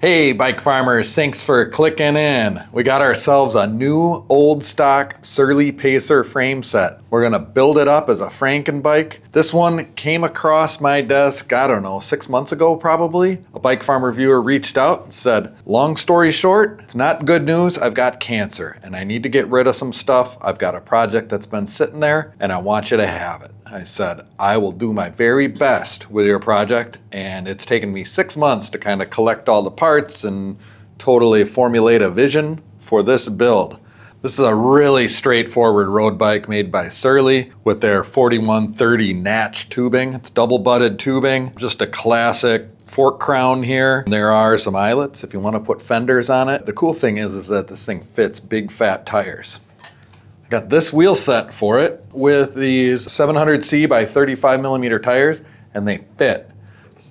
Hey bike farmers, thanks for clicking in. We got ourselves a new old stock Surly Pacer frame set. We're gonna build it up as a Franken bike. This one came across my desk, I don't know, 6 months ago probably. A bike farmer viewer reached out and said, long story short, it's not good news, I've got cancer and I need to get rid of some stuff. I've got a project that's been sitting there and I want you to have it. I said, I will do my very best with your project, and it's taken me 6 months to kind of collect all the parts and totally formulate a vision for this build. This is a really straightforward road bike made by Surly with their 4130 Natch tubing. It's double butted tubing, just a classic fork crown here. There are some eyelets if you want to put fenders on it. The cool thing is that this thing fits big fat tires. Got this wheel set for it with these 700C by 35 millimeter tires, and they fit.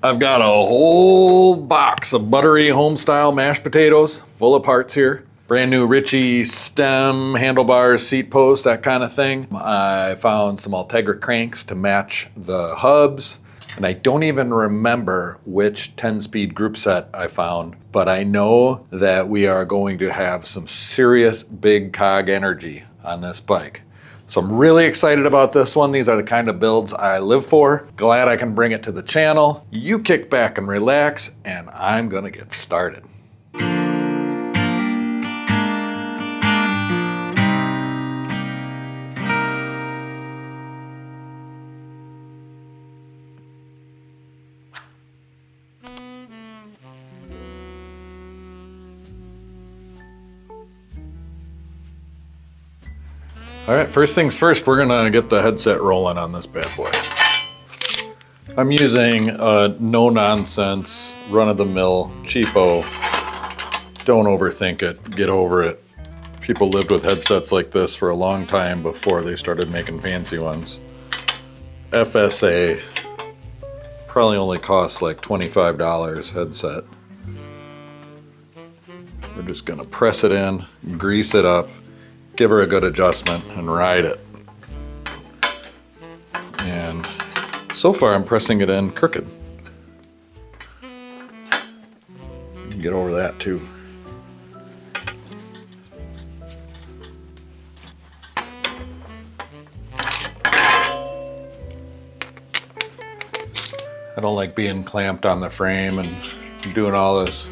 I've got a whole box of buttery home-style mashed potatoes full of parts here. Brand new Ritchie stem, handlebars, seat post, that kind of thing. I found some Ultegra cranks to match the hubs, and I don't even remember which 10-speed group set I found, but I know that we are going to have some serious big cog energy on this bike. So I'm really excited about this one. These are the kind of builds I live for. Glad I can bring it to the channel. You kick back and relax, and I'm gonna get started. All right, first things first, we're gonna get the headset rolling on this bad boy. I'm using a no-nonsense, run-of-the-mill, cheapo. Don't overthink it, get over it. People lived with headsets like this for a long time before they started making fancy ones. FSA, probably only costs like $25 headset. We're just gonna press it in, grease it up, give her a good adjustment and ride it. And so far I'm pressing it in crooked. Get over that too. I don't like being clamped on the frame and doing all this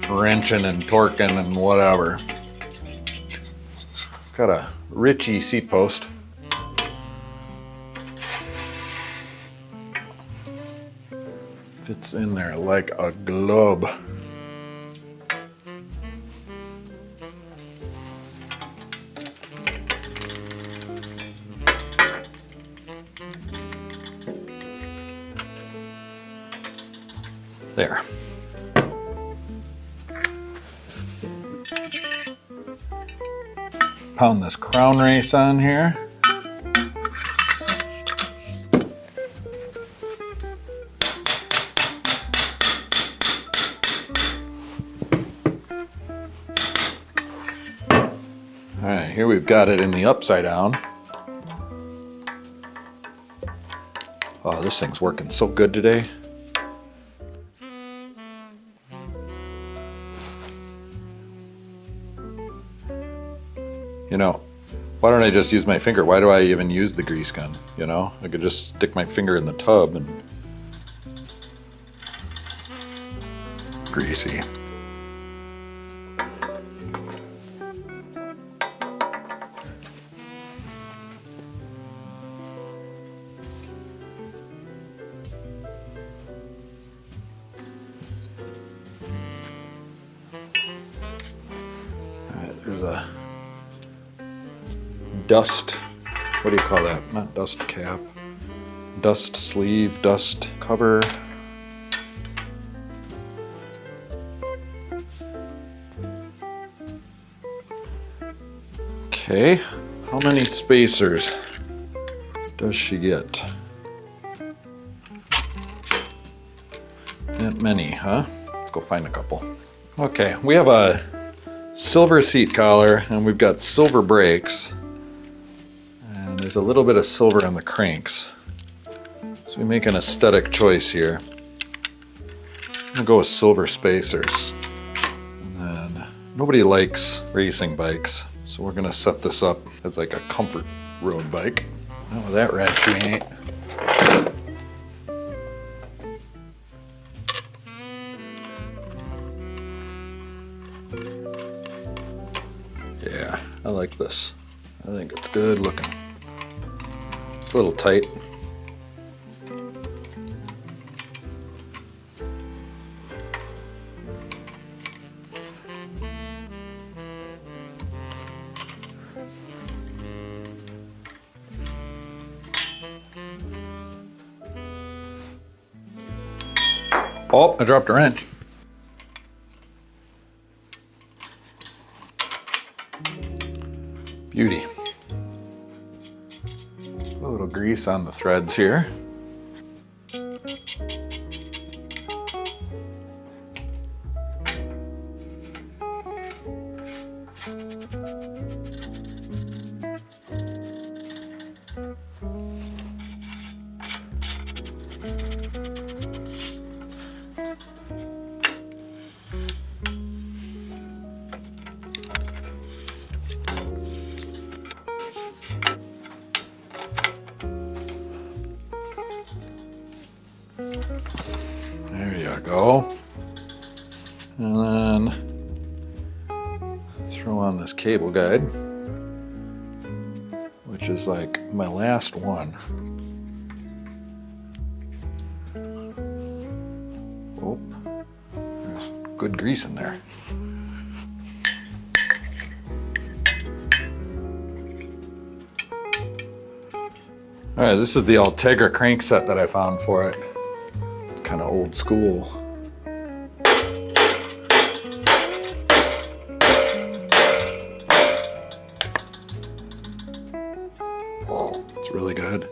wrenching and torquing and whatever. Got a Ritchie seat post. Fits in there like a glove. There. Pound this crown race on here. All right, here we've got it in the upside down. Oh, this thing's working so good today. You know, why don't I just use my finger? Why do I even use the grease gun? You know, I could just stick my finger in the tub and greasy. All right, there's a dust, what do you call that? Not dust cap. Dust sleeve, dust cover. Okay, how many spacers does she get? Not many, huh? Let's go find a couple. Okay, we have a silver seat collar and we've got silver brakes. And there's a little bit of silver on the cranks. So we make an aesthetic choice here. I'm gonna go with silver spacers. Nobody likes racing bikes, so we're gonna set this up as like a comfort road bike. Not with that ratchet ain't. Yeah, I like this. I think it's good looking. It's a little tight. Oh, I dropped a wrench. Beauty. Put a little grease on the threads here. There you go. And then throw on this cable guide, which is like my last one. Oh, there's good grease in there. All right, this is the Ultegra crankset that I found for it. It's kind of old school. Whoa, it's really good.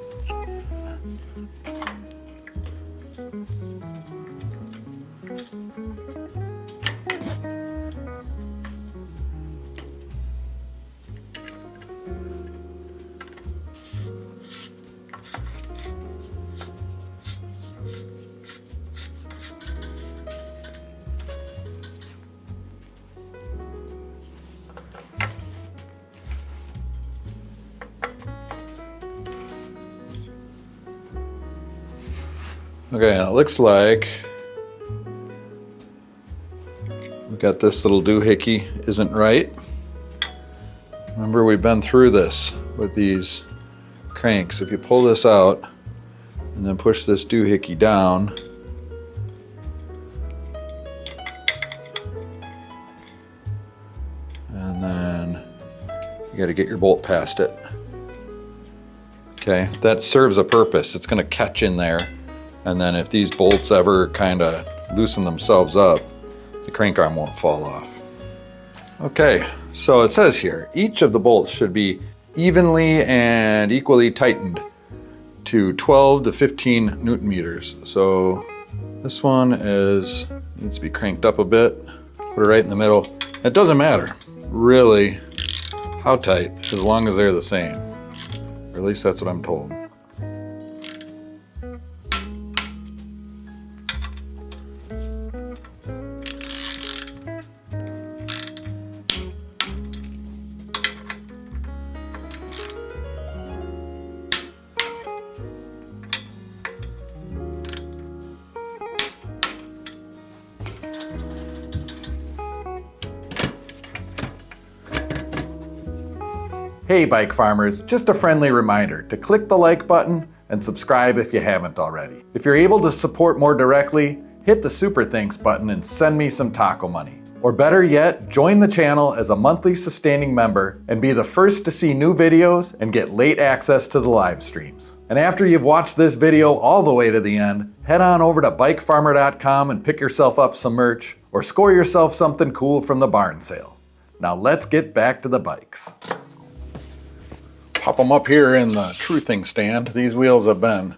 Okay, and it looks like we got this little doohickey isn't right. Remember, we've been through this with these cranks. If you pull this out and then push this doohickey down, and then you got to get your bolt past it. Okay, that serves a purpose. It's going to catch in there. And then if these bolts ever kind of loosen themselves up, the crank arm won't fall off. Okay, so it says here, each of the bolts should be evenly and equally tightened to 12 to 15 Newton meters. So this one needs to be cranked up a bit, put it right in the middle. It doesn't matter, really, how tight, as long as they're the same. Or at least that's what I'm told. Hey bike farmers, just a friendly reminder to click the like button and subscribe if you haven't already. If you're able to support more directly, hit the super thanks button and send me some taco money. Or better yet, join the channel as a monthly sustaining member and be the first to see new videos and get late access to the live streams. And after you've watched this video all the way to the end, head on over to bikefarmer.com and pick yourself up some merch or score yourself something cool from the barn sale. Now let's get back to the bikes. Pop them up here in the truthing stand. These wheels have been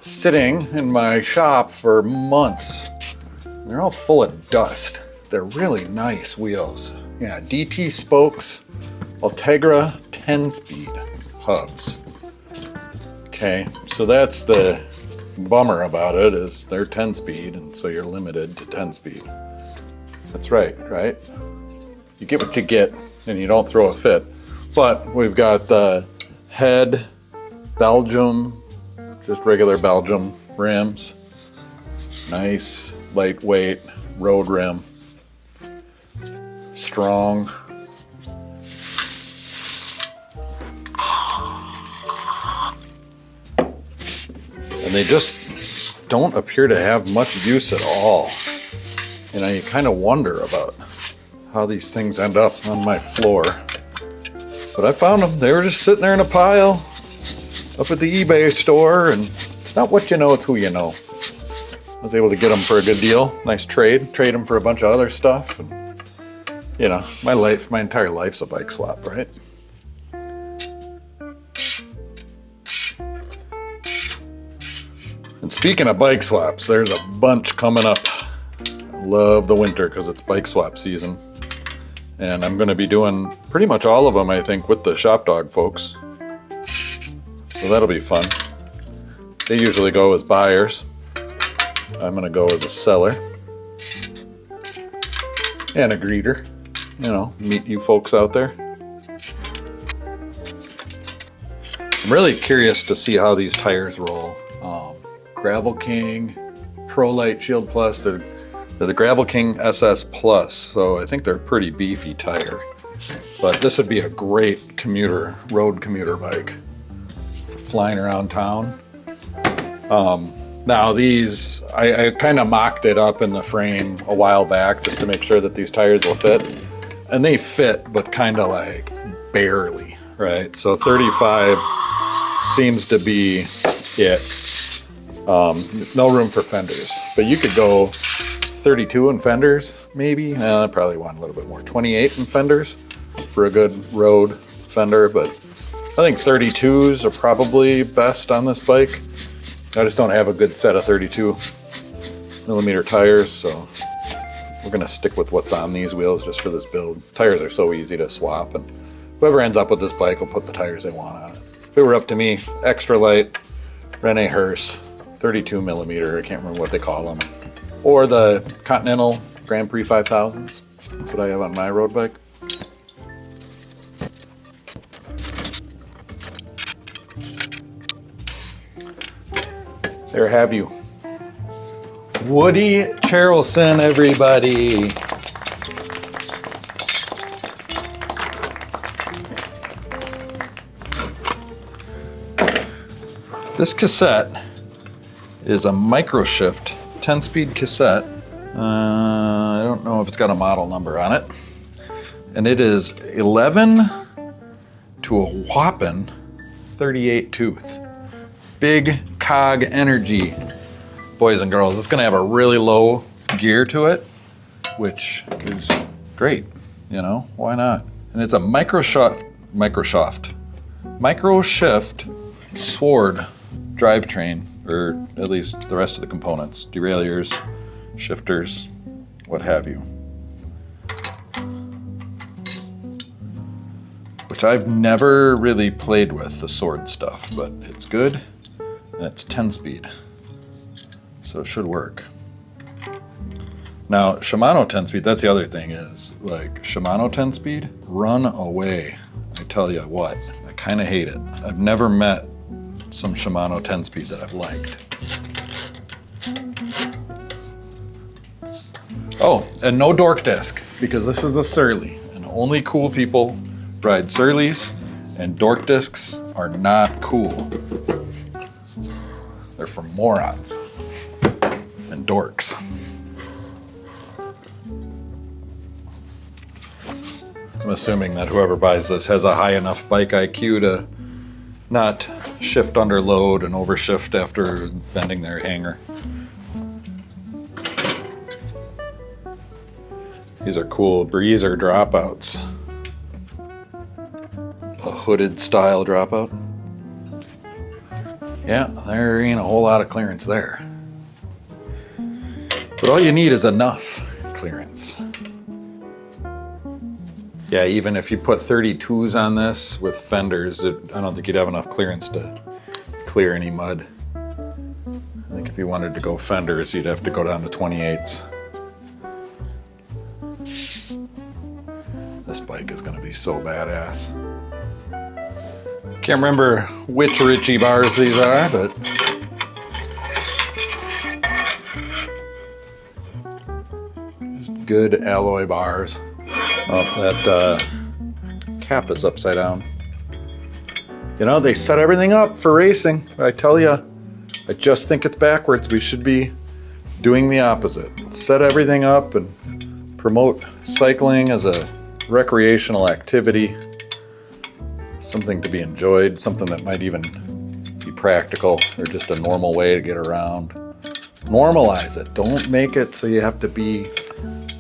sitting in my shop for months. They're all full of dust. They're really nice wheels. Yeah, DT spokes, Ultegra 10-speed hubs. Okay, so that's the bummer about it, is they're 10-speed, and so you're limited to 10-speed. That's right, right? you get what you get and you don't throw a fit. But we've got the head Belgium, just regular Belgium rims. Nice, lightweight road rim. Strong. And they just don't appear to have much use at all. You know, you kind of wonder about how these things end up on my floor. But I found them. They were just sitting there in a pile up at the eBay store, and it's not what you know, it's who you know. I was able to get them for a good deal. Nice trade. Trade them for a bunch of other stuff. And, you know, my entire life's a bike swap, right? And speaking of bike swaps, there's a bunch coming up. I love the winter because it's bike swap season. And I'm going to be doing pretty much all of them, I think, with the Shop Dog folks. So that'll be fun. They usually go as buyers. I'm going to go as a seller. And a greeter. You know, meet you folks out there. I'm really curious to see how these tires roll. Gravel King, Pro Light Shield Plus, they're the Gravel King SS Plus, so I think they're a pretty beefy tire. But this would be a great road commuter bike for flying around town. Now these, I kind of mocked it up in the frame a while back just to make sure that these tires will fit. And they fit, but kind of like barely, right? So 35 seems to be it. No room for fenders, but you could go 32 in fenders, maybe. I probably want a little bit more. 28 in fenders for a good road fender, but I think 32s are probably best on this bike. I just don't have a good set of 32 millimeter tires, so we're gonna stick with what's on these wheels just for this build. Tires are so easy to swap, and whoever ends up with this bike will put the tires they want on it. If it were up to me, extra light, Rene Hearse, 32 millimeter, I can't remember what they call them. Or the Continental Grand Prix 5000s. That's what I have on my road bike. There have you. Woody Charleston, everybody. This cassette is a micro shift 10-speed cassette. I don't know if it's got a model number on it. And it is 11 to a whopping 38 tooth. Big cog energy, boys and girls. It's gonna have a really low gear to it, which is great, you know, why not? And it's a micro shift Sword drivetrain, or at least the rest of the components, derailleurs, shifters, what have you. Which I've never really played with, the Sword stuff, but it's good, and it's 10-speed, so it should work. Now, Shimano 10-speed, that's the other thing is, like, Shimano 10-speed, run away. I tell you what, I kind of hate it. I've never met some Shimano 10-speed that I've liked. Oh, and no dork disc, because this is a Surly, and only cool people ride Surleys, and dork discs are not cool. They're for morons and dorks. I'm assuming that whoever buys this has a high enough bike IQ to not shift under load and overshift after bending their hanger. These are cool breezer dropouts. A hooded style dropout. Yeah, there ain't a whole lot of clearance there. But all you need is enough clearance. Yeah, even if you put 32s on this with fenders, I don't think you'd have enough clearance to clear any mud. I think if you wanted to go fenders, you'd have to go down to 28s. This bike is gonna be so badass. Can't remember which Ritchie bars these are, but just good alloy bars. Oh, that cap is upside down. You know, they set everything up for racing. I tell you, I just think it's backwards. We should be doing the opposite. Set everything up and promote cycling as a recreational activity. Something to be enjoyed, something that might even be practical or just a normal way to get around. Normalize it. Don't make it so you have to be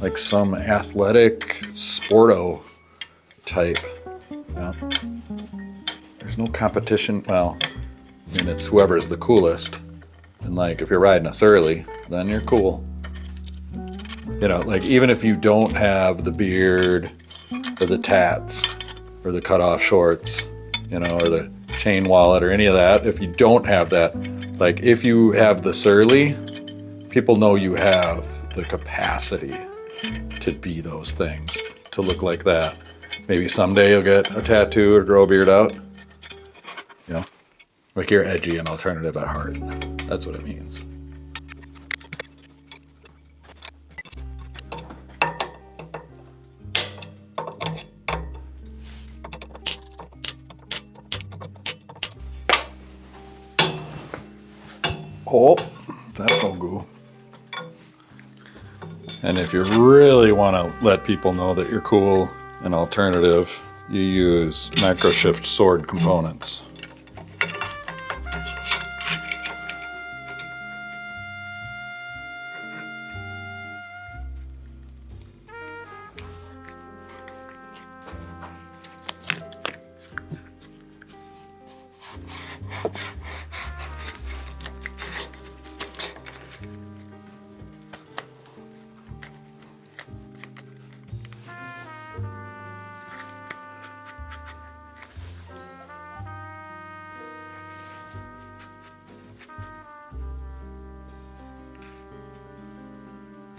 like some athletic sporto type. You know? There's no competition. Well, I mean, it's whoever's the coolest. And like, if you're riding us early, then you're cool. You know, like even if you don't have the beard or the tats or the cutoff shorts, you know, or the chain wallet or any of that, if you don't have that, like if you have the surly, people know you have the capacity to be those things, to look like that. Maybe someday you'll get a tattoo or grow a beard out. You know, like you're edgy and alternative at heart. That's what it means. Oh, that's no goo. And if you really want to let people know that you're cool and alternative, you use microshift sword components.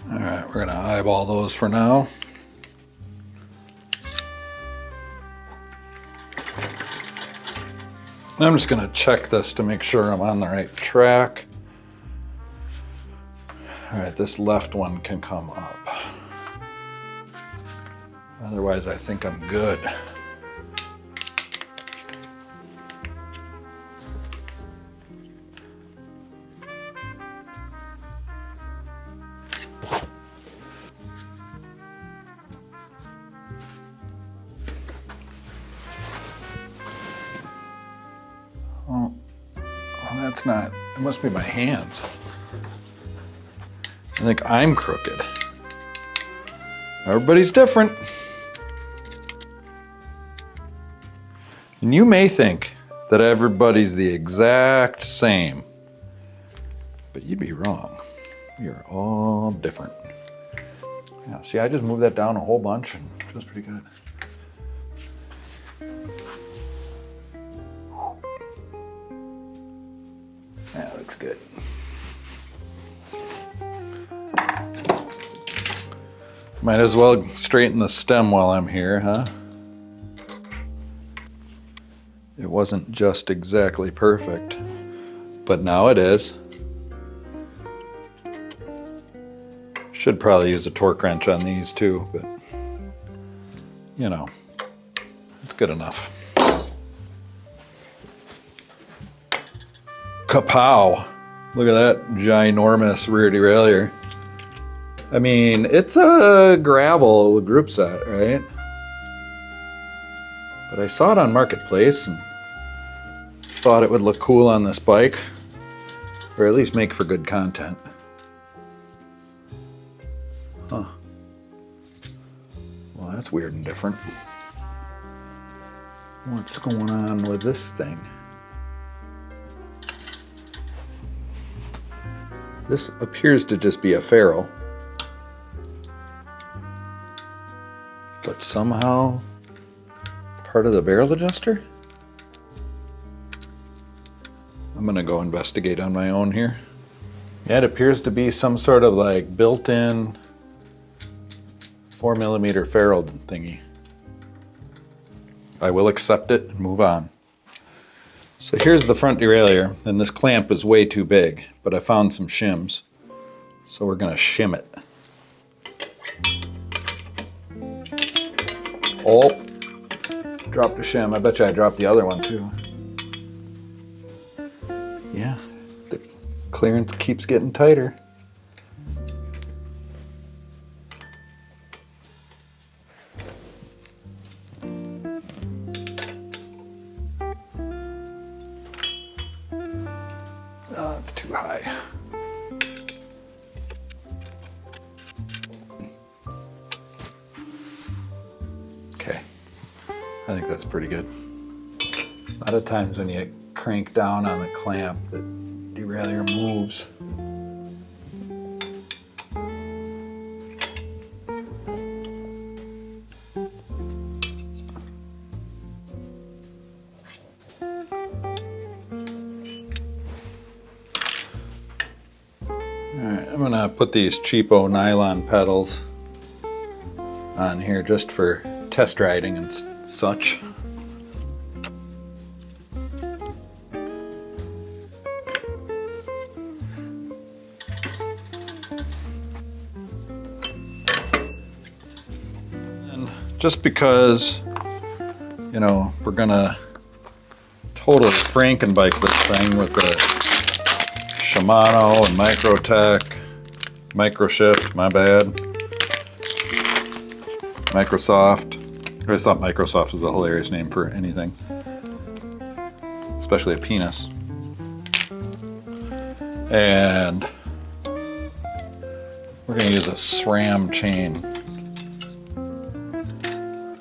All right, we're gonna eyeball those for now. I'm just gonna check this to make sure I'm on the right track. All right, this left one can come up. Otherwise, I think I'm good. Oh, that's not, it must be my hands. I think I'm crooked. Everybody's different. And you may think that everybody's the exact same, but you'd be wrong. You're all different. Yeah, see, I just moved that down a whole bunch and it feels pretty good. That looks good. Might as well straighten the stem while I'm here, huh? It wasn't just exactly perfect, but now it is. Should probably use a torque wrench on these too, but you know, it's good enough. Kapow! Look at that ginormous rear derailleur. I mean, it's a gravel group set, right? But I saw it on Marketplace and thought it would look cool on this bike, or at least make for good content. Huh. Well, that's weird and different. What's going on with this thing? This appears to just be a ferrule, but somehow part of the barrel adjuster? I'm gonna go investigate on my own here. Yeah, it appears to be some sort of like built-in 4mm ferrule thingy. I will accept it and move on. So here's the front derailleur, and this clamp is way too big, but I found some shims. So we're gonna shim it. Oh, dropped a shim. I bet you I dropped the other one too. Yeah, the clearance keeps getting tighter. Oh, it's too high. Okay, I think that's pretty good. A lot of times when you crank down on the clamp, the derailleur moves. Alright, I'm gonna put these cheapo nylon pedals on here just for test riding and such. And just because, you know, we're gonna totally Frankenbike this thing with the Shimano and Microtech, Microshift, my bad, Microsoft. I always thought Microsoft was a hilarious name for anything, especially a penis. And we're gonna use a SRAM chain.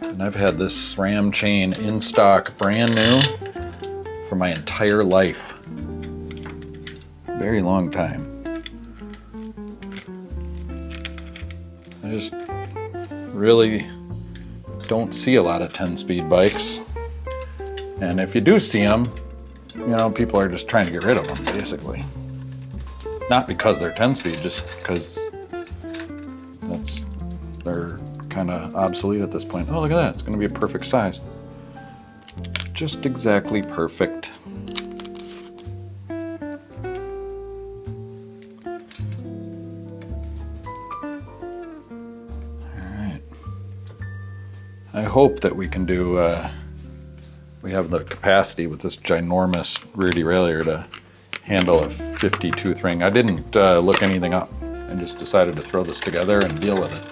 And I've had this SRAM chain in stock, brand new, for my entire life. Very long time. I just really don't see a lot of 10-speed bikes. And if you do see them, you know, people are just trying to get rid of them, basically. Not because they're 10-speed, just because they're kind of obsolete at this point. Oh, look at that. It's going to be a perfect size. Just exactly perfect. I hope that we can do, we have the capacity with this ginormous rear derailleur to handle a 50 tooth ring. I didn't look anything up. I just decided to throw this together and deal with it.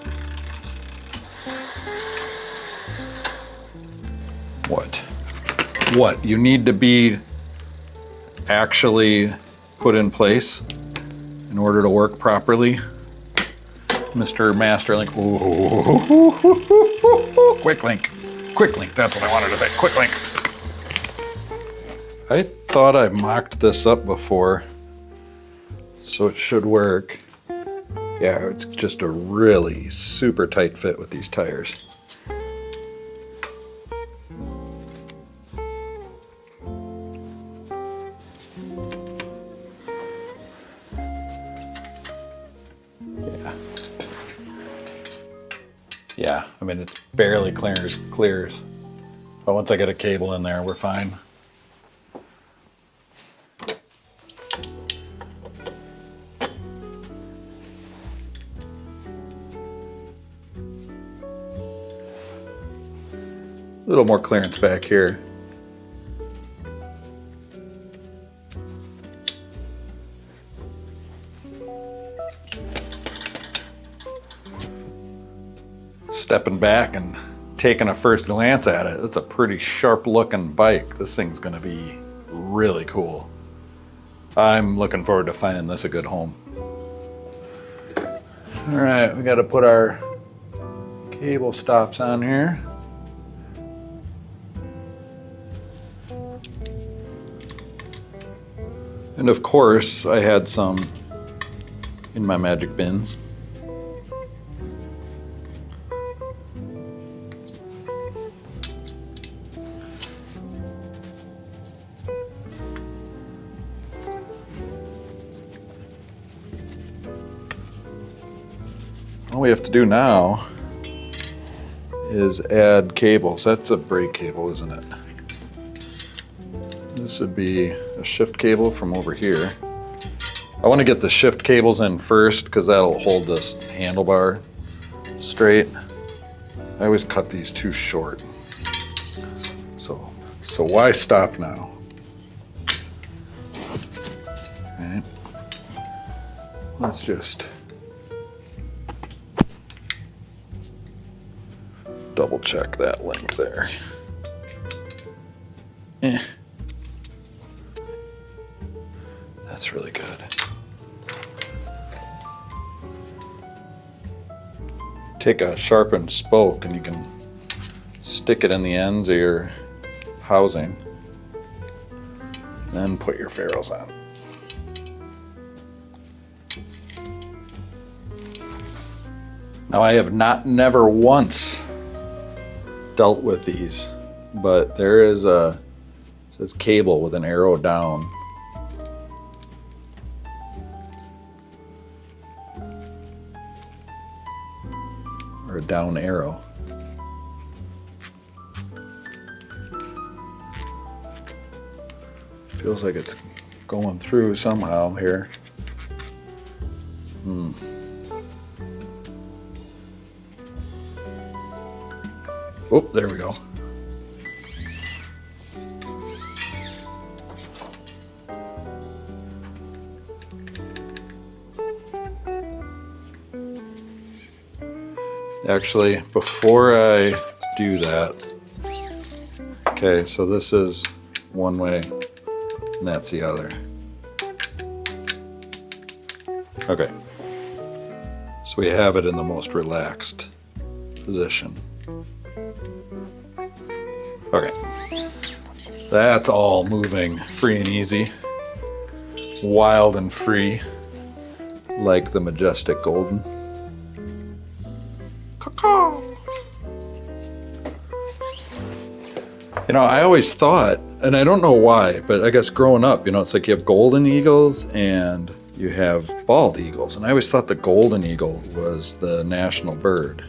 What? You need to be actually put in place in order to work properly? Mr. Masterlink. Ooh. Quick link, that's what I wanted to say, quick link. I thought I mocked this up before, so it should work. Yeah, it's just a really super tight fit with these tires. Yeah, I mean, it's barely clears. But once I get a cable in there, we're fine. A little more clearance back here. Stepping back and taking a first glance at it, it's a pretty sharp looking bike. This thing's gonna be really cool. I'm looking forward to finding this a good home. All right, we got to put our cable stops on here. And of course, I had some in my magic bins. All we have to do now is add cables. That's a brake cable, isn't it? This would be a shift cable from over here. I want to get the shift cables in first because that'll hold this handlebar straight. I always cut these too short. So why stop now? Okay. Let's just double check that length there. That's really good. Take a sharpened spoke and you can stick it in the ends of your housing. Then put your ferrules on. Now I have never once dealt with these, but there is it says cable with an arrow down. Or a down arrow. Feels like it's going through somehow here. Oh, there we go. Actually, before I do that, okay, so this is one way and that's the other. Okay, so we have it in the most relaxed position. Okay, that's all moving free and easy, wild and free, like the majestic golden. You know, I always thought, and I don't know why, but I guess growing up, you know, it's like you have golden eagles and you have bald eagles. And I always thought the golden eagle was the national bird.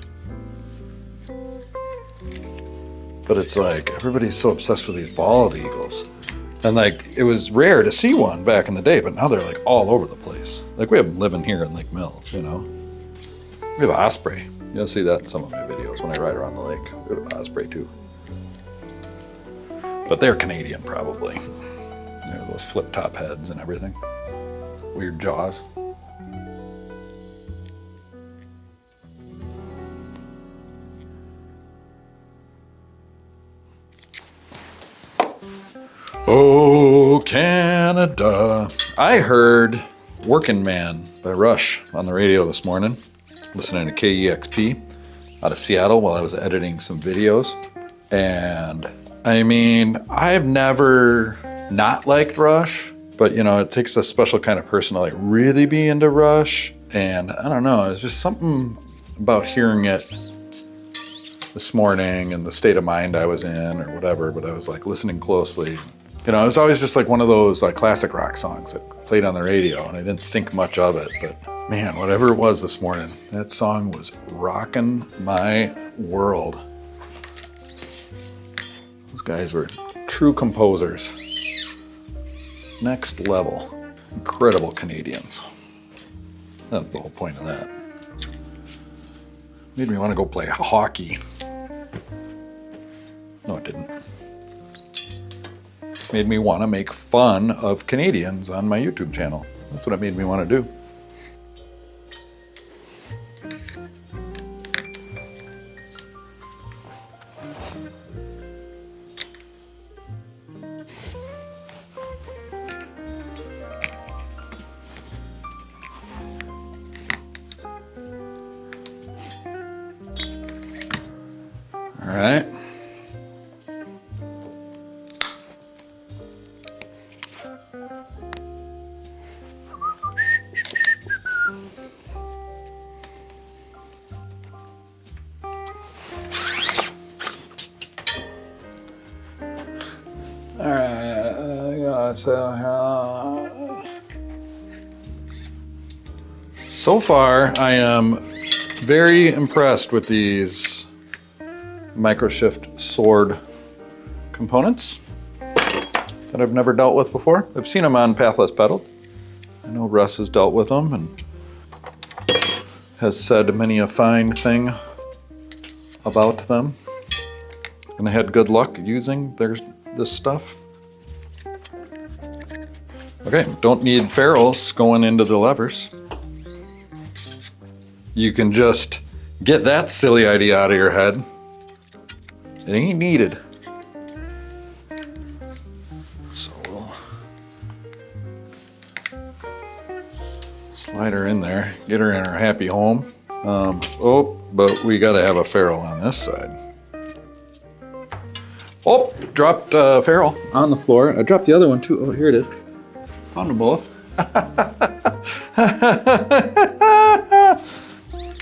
But it's like, everybody's so obsessed with these bald eagles. And like, it was rare to see one back in the day, but now they're like all over the place. Like we have them living here in Lake Mills, you know. We have osprey. You'll see that in some of my videos when I ride around the lake. We have osprey too. But they're Canadian probably. You know, those flip top heads and everything. Weird jaws. Oh, Canada. I heard Working Man by Rush on the radio this morning, listening to KEXP out of Seattle while I was editing some videos. And I mean, I've never not liked Rush, but you know, it takes a special kind of person to like really be into Rush. And I don't know, it's just something about hearing it this morning and the state of mind I was in or whatever, but I was like listening closely. You know, it was always just like one of those like classic rock songs that played on the radio and I didn't think much of it, but man, whatever it was this morning, that song was rocking my world. Those guys were true composers. Next level. Incredible Canadians. That's the whole point of that. Made me want to go play hockey. No, it didn't. Made me want to make fun of Canadians on my YouTube channel. That's what it made me want to do. All right. All right. So far, I am very impressed with these microshift sword components that I've never dealt with before. I've seen them on Pathless Pedaled. I know Russ has dealt with them and has said many a fine thing about them. And I had good luck using this stuff. Okay, don't need ferrules going into the levers. You can just get that silly idea out of your head. It ain't needed. So we'll slide her in there, get her in her happy home. But we gotta have a ferrule on this side. Oh, dropped a ferrule on the floor. I dropped the other one too. Oh, here it is. Found them both.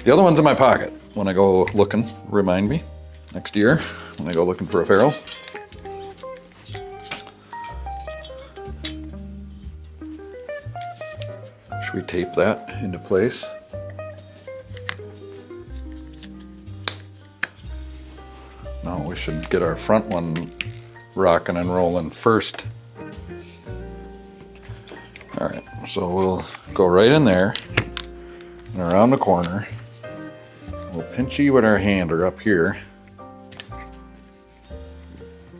The other one's in my pocket when I go looking. Remind me next year when I go looking for a ferrule. Should we tape that into place? No, we should get our front one rocking and rolling first. All right, so we'll go right in there and around the corner. We'll pinch you with our hand or up here.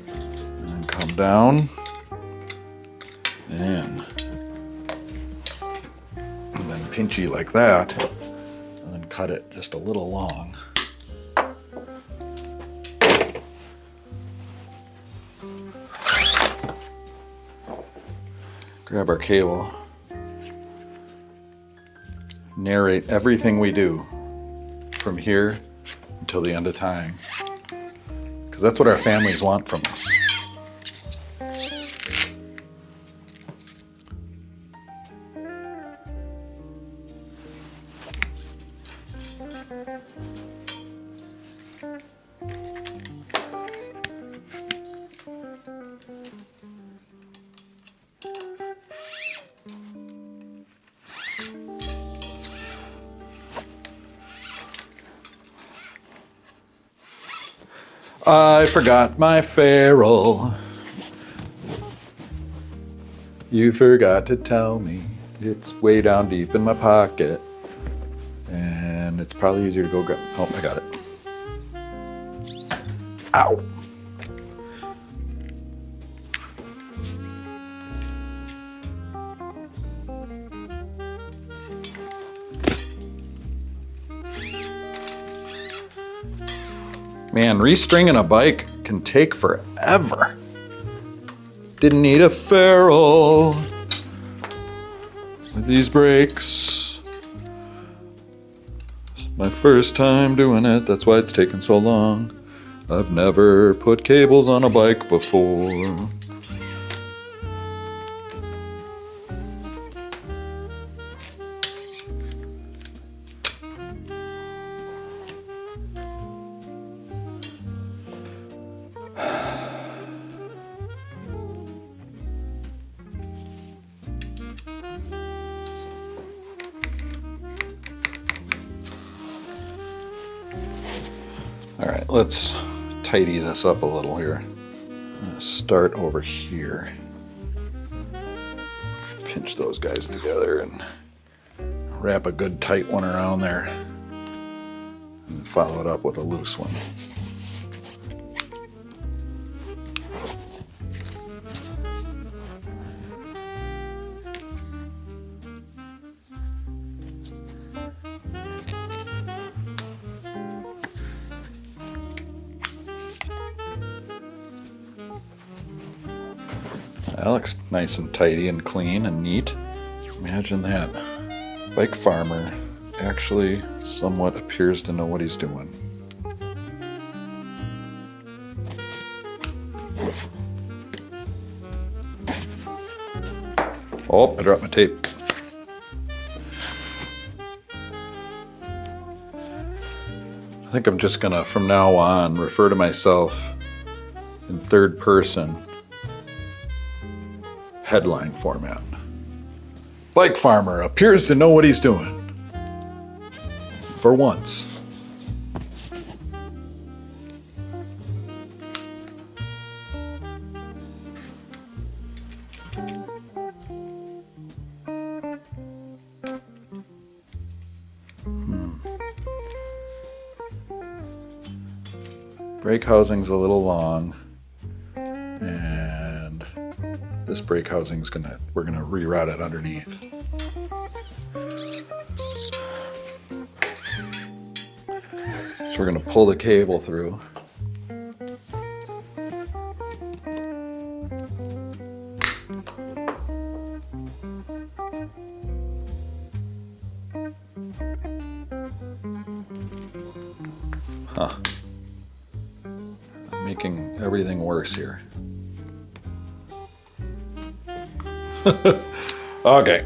And come down and then pinch you like that and then cut it just a little long. Grab our cable, narrate everything we do from here until the end of time, because that's what our families want from us. I forgot my ferrule. You forgot to tell me. It's way down deep in my pocket. And it's probably easier to go grab. Oh, I got it. Ow. Man, restringing a bike can take forever. Didn't need a ferrule with these brakes. My first time doing it, that's why it's taken so long. I've never put cables on a bike before. All right, let's tidy this up a little here. I'm gonna start over here. Pinch those guys together and wrap a good tight one around there. And follow it up with a loose one. That looks nice and tidy and clean and neat. Imagine that. Bike farmer actually somewhat appears to know what he's doing. Oh, I dropped my tape. I think I'm just gonna, from now on, refer to myself in third person. Headline format. Bike farmer appears to know what he's doing. For once. Brake housing's a little long, and this brake housing's we're gonna reroute it underneath. So we're gonna pull the cable through. Huh. I'm making everything worse here. Okay.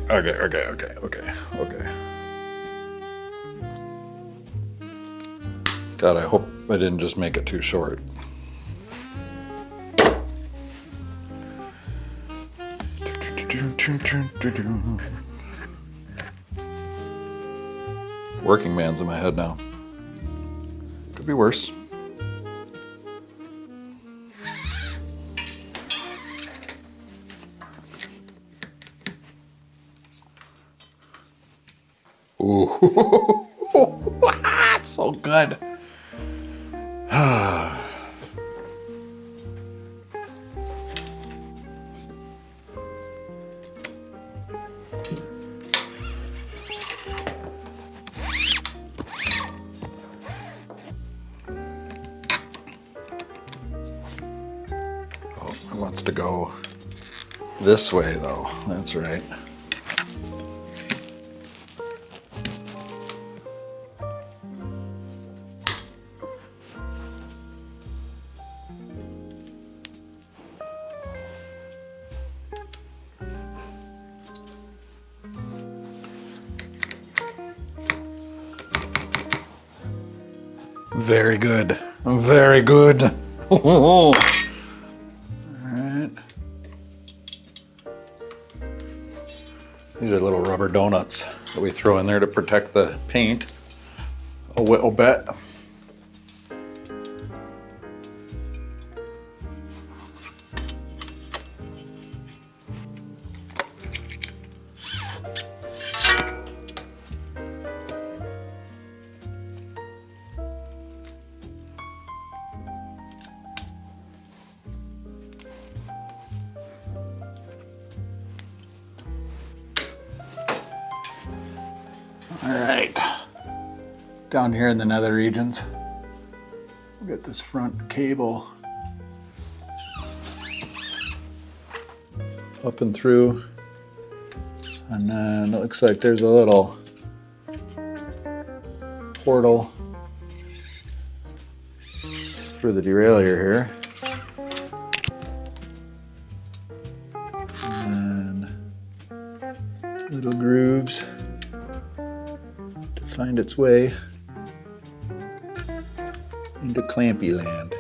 God, I hope I didn't just make it too short. Working man's in my head now. Could be worse. Ooh, it's so good. It wants to go this way though, that's right. Very good, very good. All right. These are little rubber donuts that we throw in there to protect the paint a little bit. All right, down here in the nether regions, we've got this front cable up and through, and then it looks like there's a little portal for the derailleur here. And then little grooves find its way into clampy land.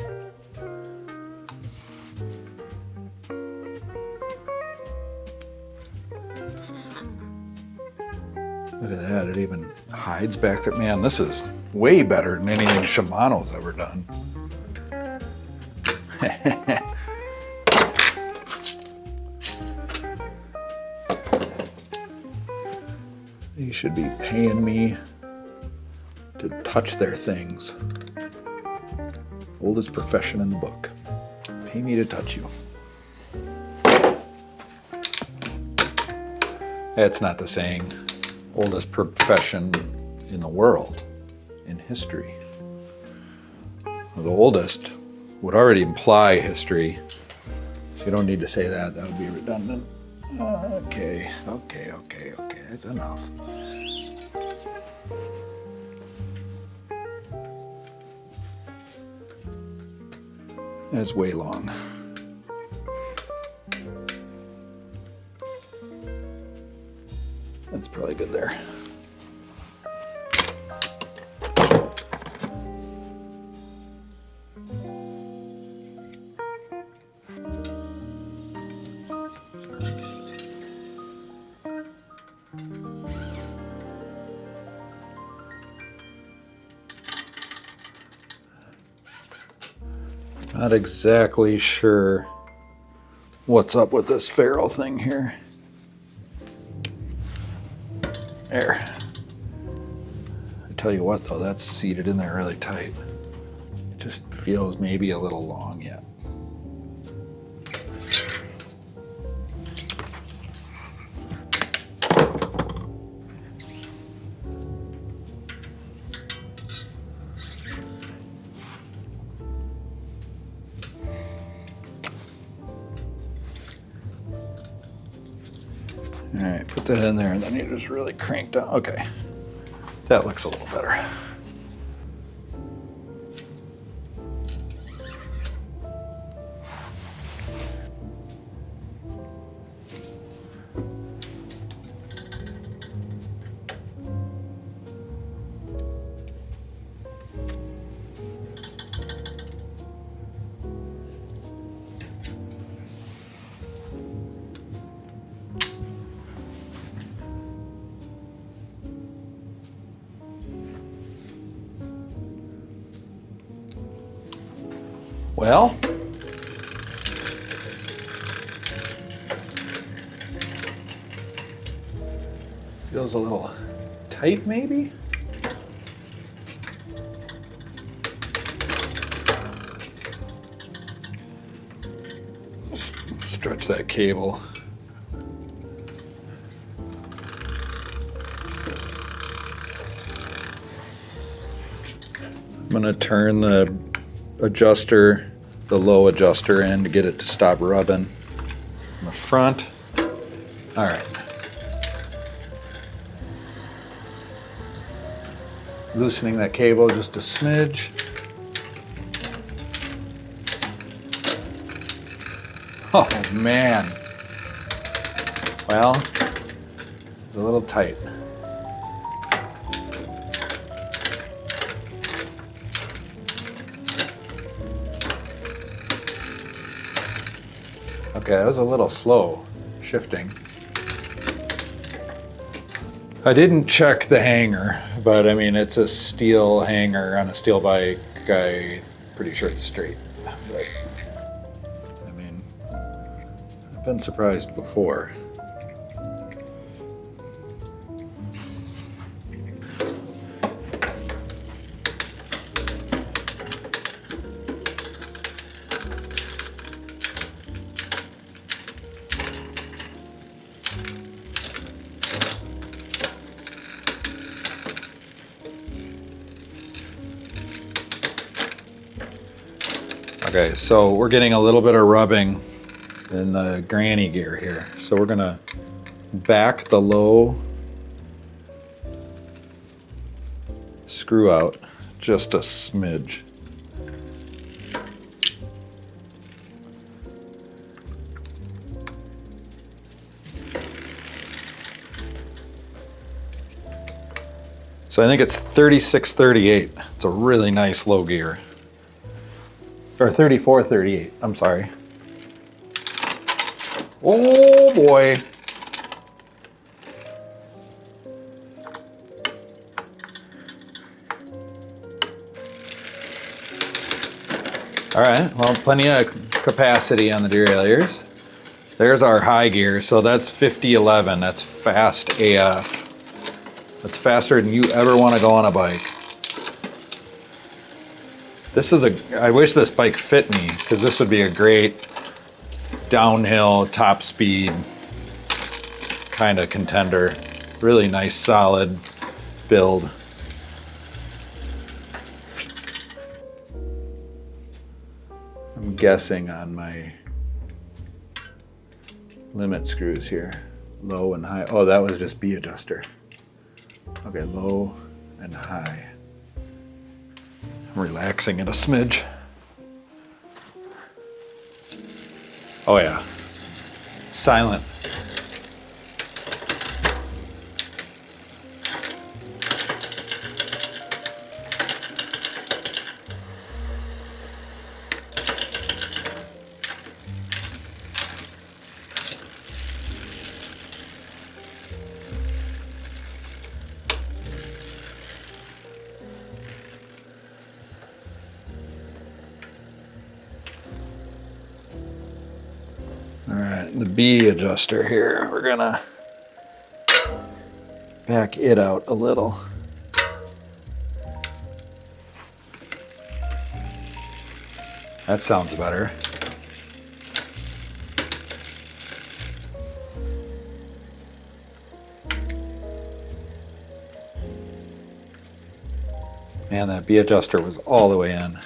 Look at that, it even hides back there. Man, this is way better than anything Shimano's ever done. They should be paying me to touch their things. Oldest profession in the book. Pay me to touch you. That's not the saying. Oldest profession in the world, in history. The oldest would already imply history, so you don't need to say that. That would be redundant. Okay. That's enough. That's way long. That's probably good there. Not exactly sure what's up with this ferrule thing here. There. I tell you what though, that's seated in there really tight. It Just feels maybe a little long yet. All right, put that in there and then you just really crank down. Okay, that looks a little better. Well, feels a little tight maybe. Stretch that cable. I'm gonna turn the adjuster, the low adjuster in to get it to stop rubbing in the front. All right. Loosening that cable just a smidge. Oh man. Well, it's a little tight. Okay, that was a little slow shifting. I didn't check the hanger, but I mean, it's a steel hanger on a steel bike. I'm pretty sure it's straight. But, I mean, I've been surprised before. Okay, so we're getting a little bit of rubbing in the granny gear here. So we're gonna back the low screw out just a smidge. So I think it's 3638. It's a really nice low gear. Or 3438, I'm sorry. Oh boy. All right, well, plenty of capacity on the derailleurs. There's our high gear, so that's 5011. That's fast AF. That's faster than you ever want to go on a bike. I wish this bike fit me, because this would be a great downhill, top speed kind of contender. Really nice, solid build. I'm guessing on my limit screws here. Low and high. Oh, that was just B adjuster. Okay, low and high. I'm relaxing it a smidge. Oh yeah, silent. All right, the B adjuster here, we're gonna back it out a little. That sounds better. Man, that B adjuster was all the way in.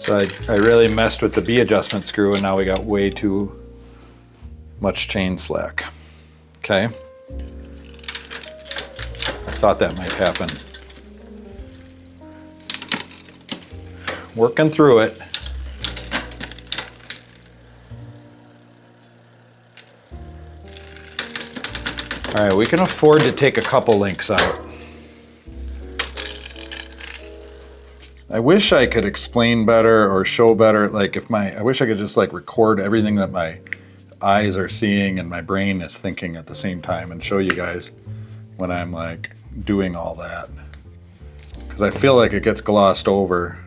So I really messed with the B adjustment screw, and now we got way too much chain slack. Okay. I thought that might happen. Working through it. All right, we can afford to take a couple links out. I wish I could explain better or show better, like I wish I could just like record everything that my eyes are seeing and my brain is thinking at the same time and show you guys when I'm like doing all that. Because I feel like it gets glossed over.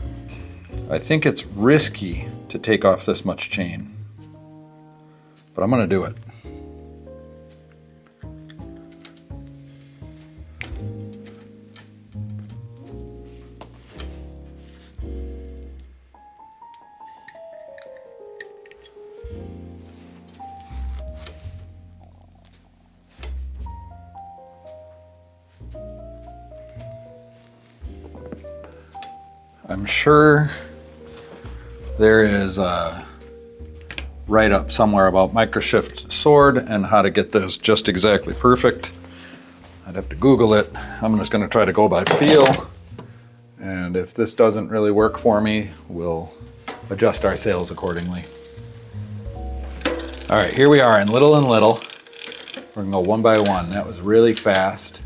I think it's risky to take off this much chain, but I'm gonna do it. I'm sure there is a write-up somewhere about microshift sword and how to get this just exactly perfect. I'd have to Google it. I'm just going to try to go by feel. And if this doesn't really work for me, we'll adjust our sails accordingly. All right, here we are in little and little. We're going to go one by one. That was really fast.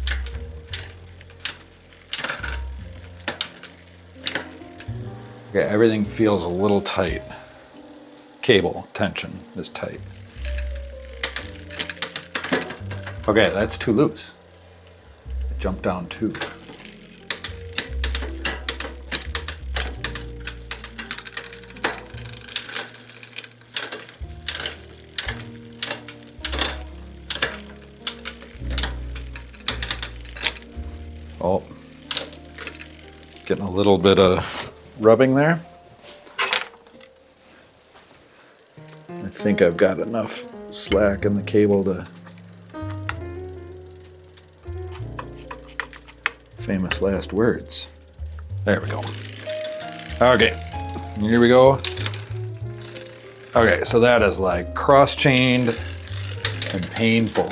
Okay, everything feels a little tight. Cable tension is tight. Okay, that's too loose. It jumped down too. Oh, getting a little bit of rubbing there. I think I've got enough slack in the cable to famous last words. There we go. Okay, here we go. Okay, so that is like cross-chained and painful.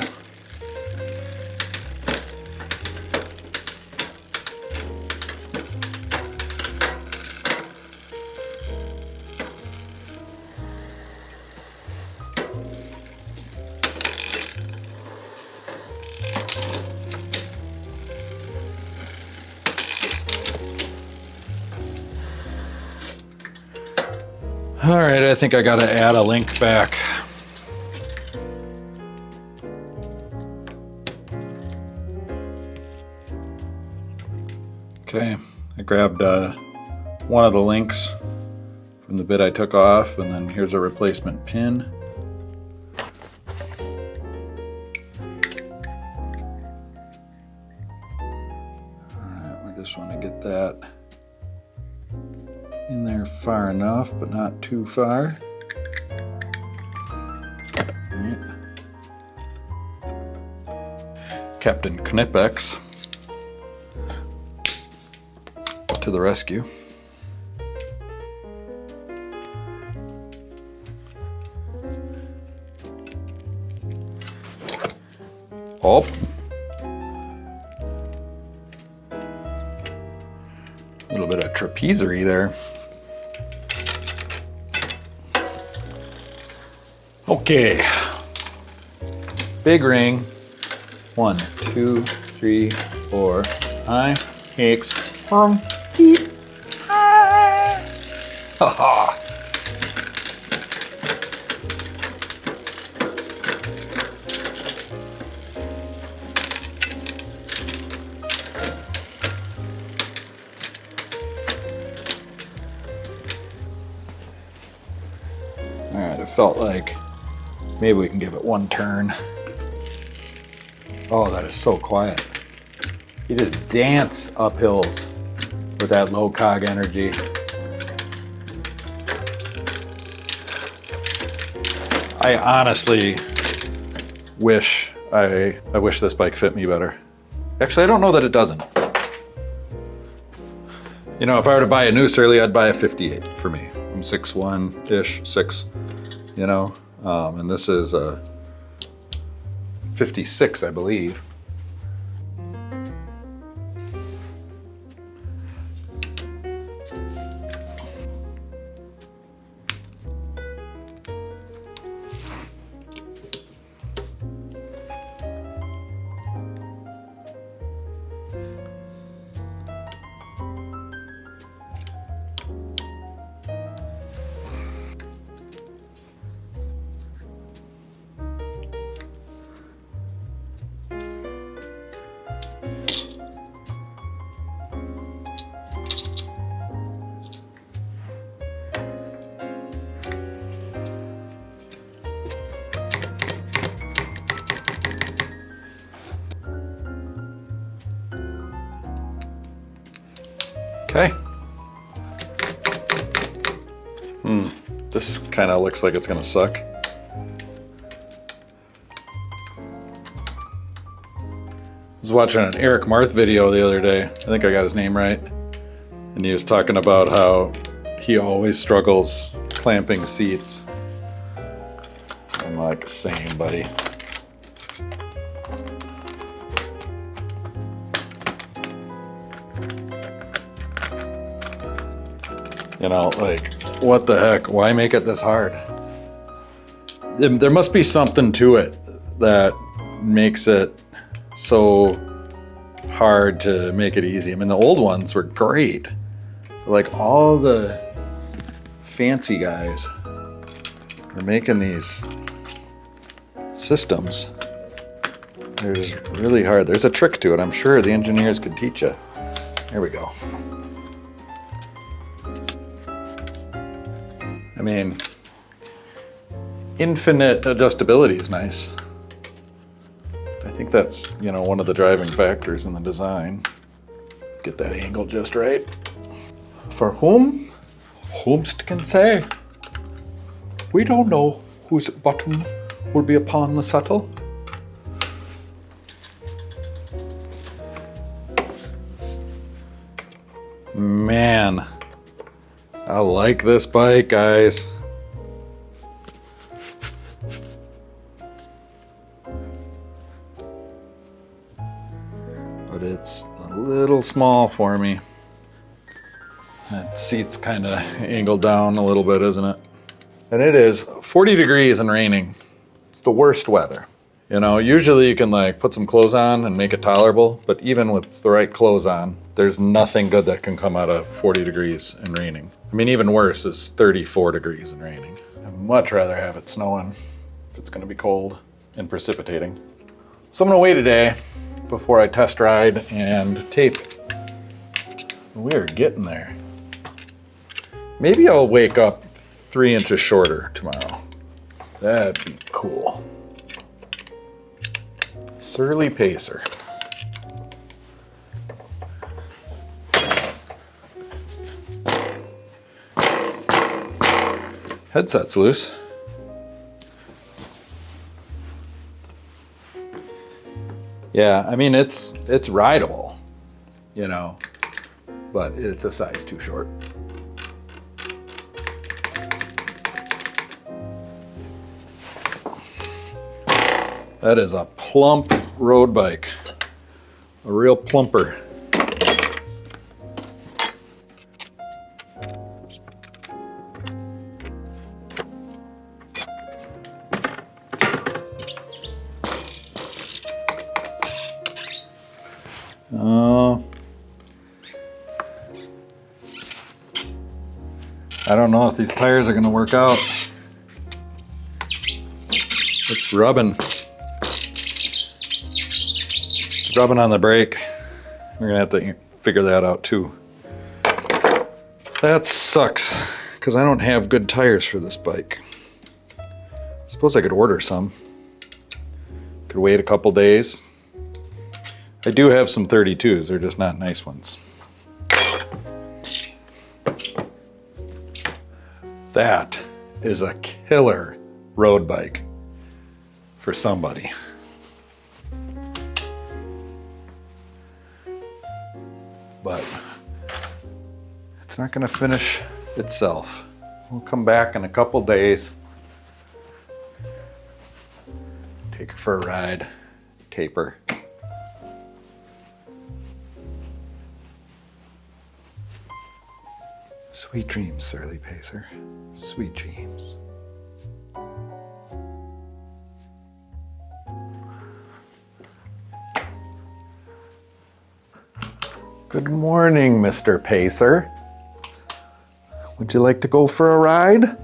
All right, I think I gotta add a link back. Okay, I grabbed one of the links from the bit I took off, and then here's a replacement pin. All right, we just want to get that in there far enough, but not too far. Right. Captain Knipex to the rescue. Oh. A little bit of trapezery there. Okay, big ring. 1, 2, 3, 4, 5, 6, 7, 8. Haha. All right, it felt like maybe we can give it one turn. Oh, that is so quiet. You just dance up hills with that low cog energy. I honestly wish I wish this bike fit me better. Actually, I don't know that it doesn't. You know, if I were to buy a new Surly, I'd buy a 58 for me. I'm 6'1"-ish, 6, you know, and this is a 56, I believe. Okay. This kind of looks like it's gonna suck. I was watching an Eric Marth video the other day. I think I got his name right. And he was talking about how he always struggles clamping seats. I'm like, same, buddy. You know, like, what the heck? Why make it this hard? There must be something to it that makes it so hard to make it easy. I mean, the old ones were great. Like, all the fancy guys are making these systems. They're just really hard. There's a trick to it. I'm sure the engineers could teach you. There we go. I mean, infinite adjustability is nice. I think that's, you know, one of the driving factors in the design. Get that angle just right. For whom? Whomst can say. We don't know whose bottom will be upon the settle. Man. I like this bike, guys. But it's a little small for me. That seat's kind of angled down a little bit, isn't it? And it is 40 degrees and raining. It's the worst weather. You know, usually you can like put some clothes on and make it tolerable, but even with the right clothes on, there's nothing good that can come out of 40 degrees and raining. I mean, even worse is 34 degrees and raining. I'd much rather have it snowing if it's gonna be cold and precipitating. So I'm gonna wait a day before I test ride and tape. We are getting there. Maybe I'll wake up 3 inches shorter tomorrow. That'd be cool. Surly Pacer. Headset's loose. Yeah, I mean, it's rideable, you know, but it's a size too short. That is a plump road bike, a real plumper. I don't know if these tires are going to work out. It's rubbing. It's rubbing on the brake. We're going to have to figure that out too. That sucks because I don't have good tires for this bike. Suppose I could order some. Could wait a couple days. I do have some 32s, they're just not nice ones. That is a killer road bike for somebody. But it's not gonna finish itself. We'll come back in a couple days, take her for a ride, taper. Sweet dreams, Surly Pacer. Sweet dreams. Good morning, Mr. Pacer. Would you like to go for a ride?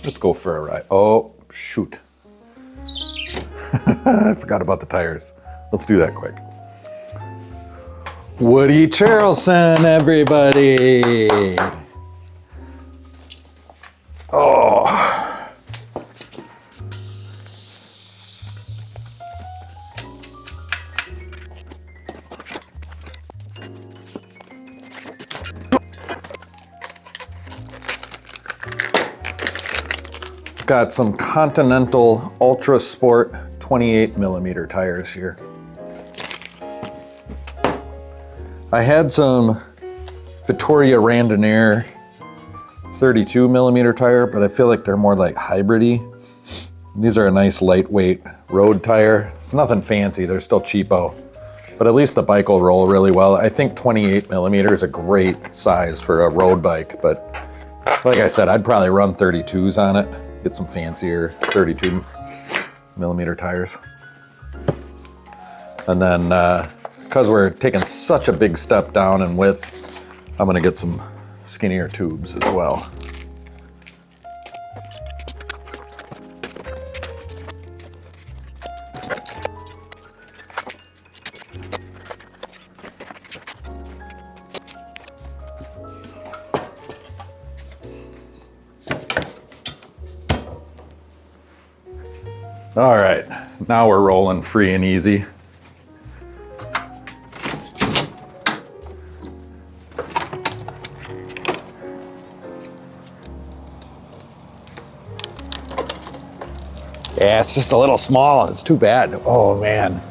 Let's go for a ride. Oh, shoot. I forgot about the tires. Let's do that quick. Woody Charleston, everybody. Oh. Got some Continental Ultra Sport 28 millimeter tires here. I had some Vittoria Randonneur 32 millimeter tire, but I feel like they're more like hybrid-y. These are a nice lightweight road tire. It's nothing fancy, they're still cheapo, but at least the bike will roll really well. I think 28 millimeter is a great size for a road bike, but like I said, I'd probably run 32s on it, get some fancier 32 millimeter tires. And then, because we're taking such a big step down in width, I'm gonna get some skinnier tubes as well. All right, now we're rolling free and easy. Yeah, it's just a little small. It's too bad. Oh, man.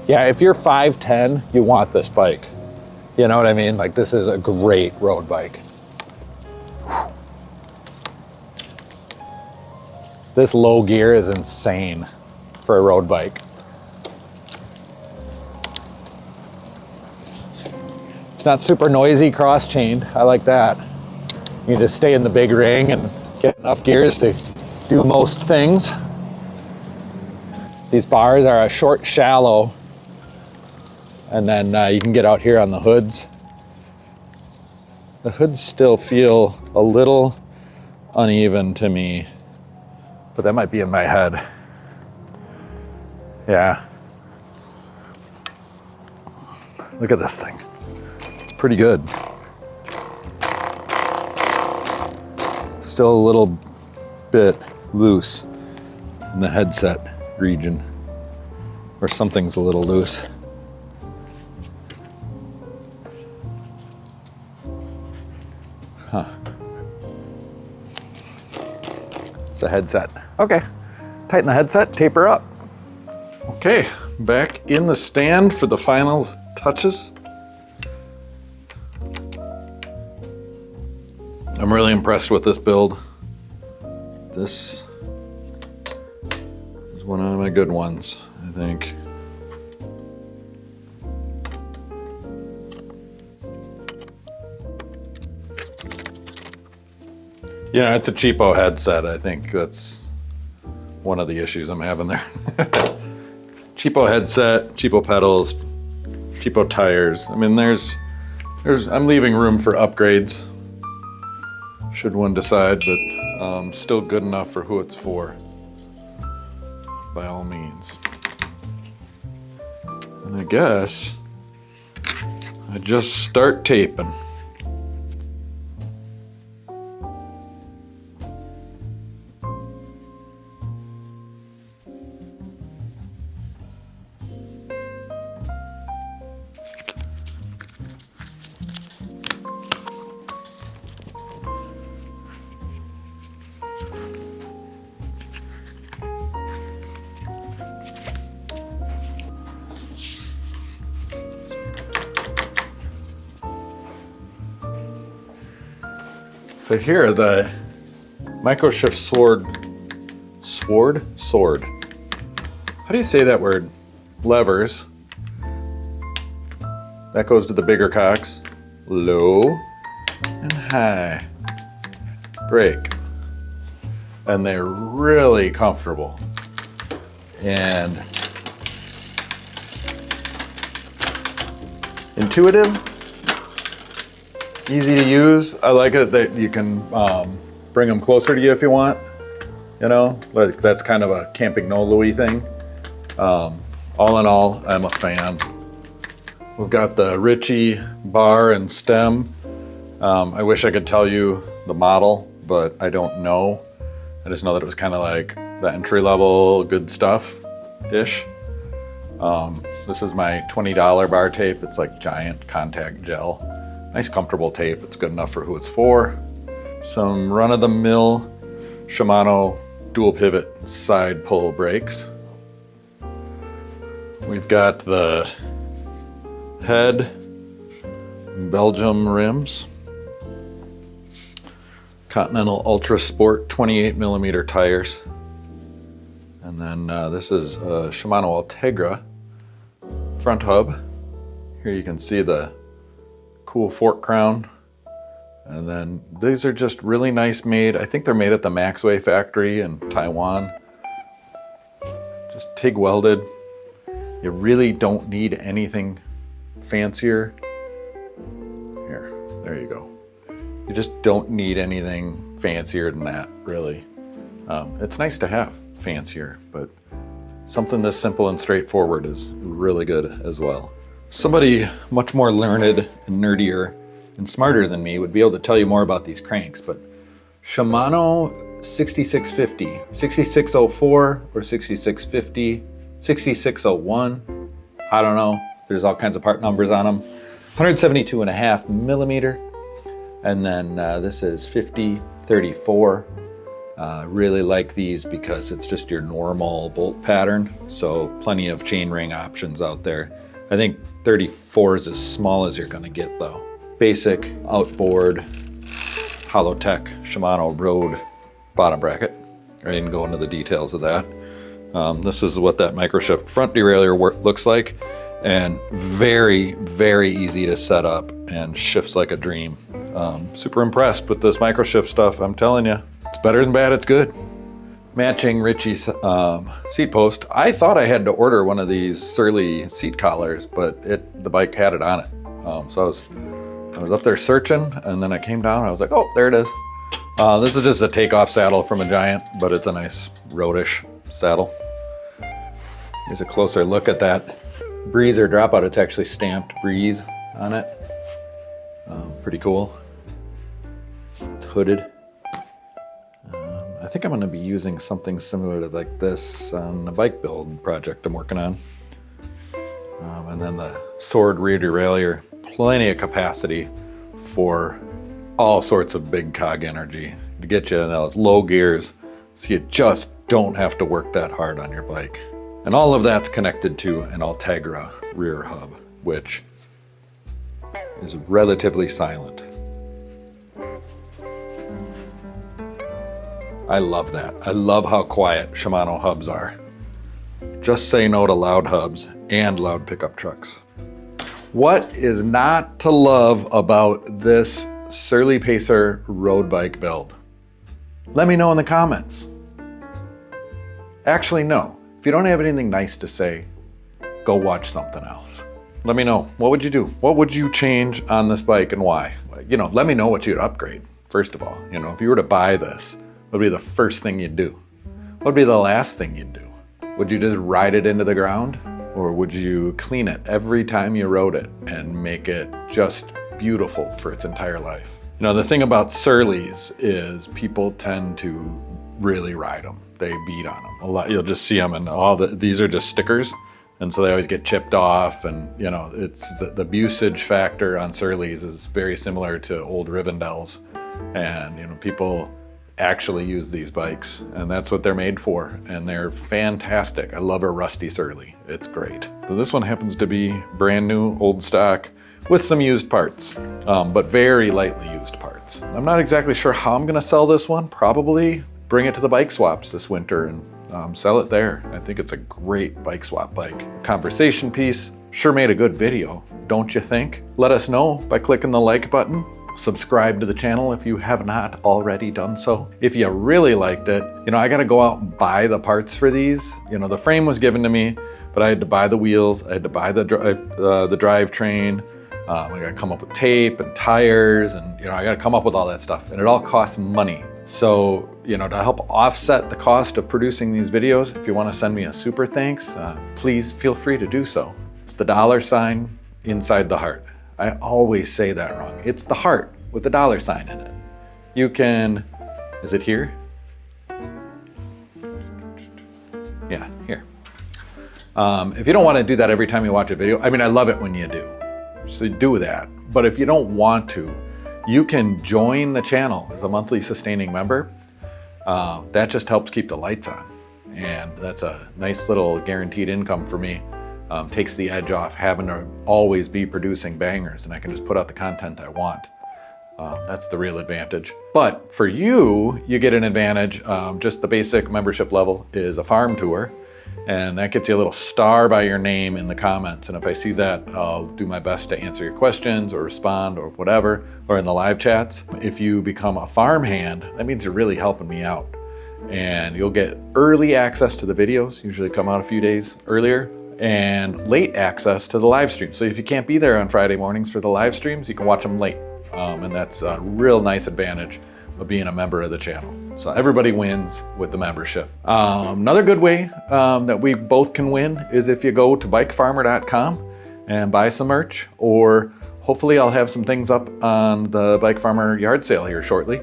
Yeah, if you're 5'10", you want this bike. You know what I mean? Like, this is a great road bike. This low gear is insane for a road bike. It's not super noisy cross-chained. I like that. You can just stay in the big ring and get enough gears to do most things. These bars are a short, shallow, and then you can get out here on the hoods. The hoods still feel a little uneven to me, but that might be in my head. Yeah. Look at this thing. It's pretty good. Still a little bit loose in the headset region, or something's a little loose. Huh. It's the headset. Okay, tighten the headset, taper up. Okay, back in the stand for the final touches. I'm really impressed with this build. This is one of my good ones, I think. You know, it's a cheapo headset. I think that's one of the issues I'm having there. Cheapo headset, cheapo pedals, cheapo tires. I mean, I'm leaving room for upgrades, should one decide, but still good enough for who it's for, by all means. And I guess I I just start taping. So here are the microshift sword. How do you say that word? Levers. That goes to the bigger cocks. Low and high. Brake. And they're really comfortable. And intuitive. Easy to use. I like it that you can bring them closer to you if you want. You know, like that's kind of a Camping Louie thing. All in all, I'm a fan. We've got the Ritchie bar and stem. I wish I could tell you the model, but I don't know. I just know that it was kind of like the entry-level good stuff-ish. This is my $20 bar tape. It's like giant contact gel. Nice comfortable tape. It's good enough for who it's for. Some run-of-the-mill Shimano dual pivot side pull brakes. We've got the head Belgium rims. Continental Ultra Sport 28mm tires. And then this is a Shimano Ultegra front hub. Here you can see the cool fork crown. And then these are just really nice made. I think they're made at the Maxway factory in Taiwan. Just TIG welded. You really don't need anything fancier. Here, there you go. You just don't need anything fancier than that, really. It's nice to have fancier, but something this simple and straightforward is really good as well. Somebody much more learned and nerdier and smarter than me would be able to tell you more about these cranks, but Shimano 6650, 6604 or 6650, 6601, I don't know. There's all kinds of part numbers on them. 172.5mm, and then this is 5034. Really like these because it's just your normal bolt pattern, so plenty of chainring options out there. I think 34 is as small as you're gonna get though. Basic outboard Hollowtech Shimano Road bottom bracket. I didn't go into the details of that. This is what that microshift front derailleur looks like, and very, very easy to set up and shifts like a dream. Super impressed with this microshift stuff, I'm telling you. It's better than bad, it's good. Matching Ritchie seat post. I thought I had to order one of these Surly seat collars, but the bike had it on it. So I was up there searching, and then I came down and I was like, oh, there it is. This is just a takeoff saddle from a Giant, but it's a nice roadish saddle. Here's a closer look at that Breezer dropout. It's actually stamped Breeze on it. Pretty cool. It's hooded. I think I'm going to be using something similar to like this on a bike build project I'm working on. And then the Sword rear derailleur, plenty of capacity for all sorts of big cog energy to get you in those low gears, so you just don't have to work that hard on your bike. And all of that's connected to an Ultegra rear hub, which is relatively silent. I love that. I love how quiet Shimano hubs are. Just say no to loud hubs and loud pickup trucks. What is not to love about this Surly Pacer road bike build? Let me know in the comments. Actually, no. If you don't have anything nice to say, go watch something else. Let me know. What would you do? What would you change on this bike and why? You know, let me know what you'd upgrade, first of all. You know, if you were to buy this, what would be the first thing you'd do? What would be the last thing you'd do? Would you just ride it into the ground? Or would you clean it every time you rode it and make it just beautiful for its entire life? You know, the thing about Surleys is people tend to really ride them. They beat on them a lot. You'll just see them, and these are just stickers, and so they always get chipped off. And you know, it's the usage factor on Surleys is very similar to old Rivendell's, and you know, people actually use these bikes, and that's what they're made for, and they're fantastic. I love a rusty Surly. It's great. So this one happens to be brand new, old stock, with some used parts, but very lightly used parts. I'm not exactly sure how I'm gonna sell this one. Probably bring it to the bike swaps this winter and sell it there. I think it's a great bike swap bike. Conversation piece, sure made a good video, don't you think? Let us know by clicking the like button. Subscribe to the channel if you have not already done so. If you really liked it, you know, I gotta go out and buy the parts for these. You know, the frame was given to me, but I had to buy the wheels, I had to buy the drivetrain, I gotta come up with tape and tires, and you know, I gotta come up with all that stuff, and it all costs money. So, you know, to help offset the cost of producing these videos, if you wanna send me a super thanks, please feel free to do so. It's the $ inside the heart. I always say that wrong. It's the heart with the $ in it. You can, is it here? Yeah, here. If you don't want to do that every time you watch a video, I mean, I love it when you do, so do that. But if you don't want to, you can join the channel as a monthly sustaining member. That just helps keep the lights on. And that's a nice little guaranteed income for me. Takes the edge off having to always be producing bangers, and I can just put out the content I want. That's the real advantage. But for you, you get an advantage. Just the basic membership level is a farm tour, and that gets you a little star by your name in the comments. And if I see that, I'll do my best to answer your questions or respond or whatever, or in the live chats. If you become a farmhand, that means you're really helping me out. And you'll get early access to the videos, usually come out a few days earlier, and late access to the live stream. So if you can't be there on Friday mornings for the live streams, you can watch them late. And that's a real nice advantage of being a member of the channel. So everybody wins with the membership. Another good way that we both can win is if you go to bikefarmer.com and buy some merch, or hopefully I'll have some things up on the Bike Farmer yard sale here shortly,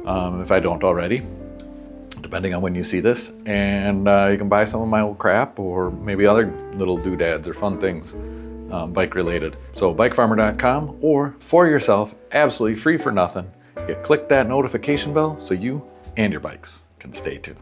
if I don't already, depending on when you see this. And you can buy some of my old crap, or maybe other little doodads or fun things, bike related. So bikefarmer.com, or for yourself, absolutely free for nothing. You click that notification bell so you and your bikes can stay tuned.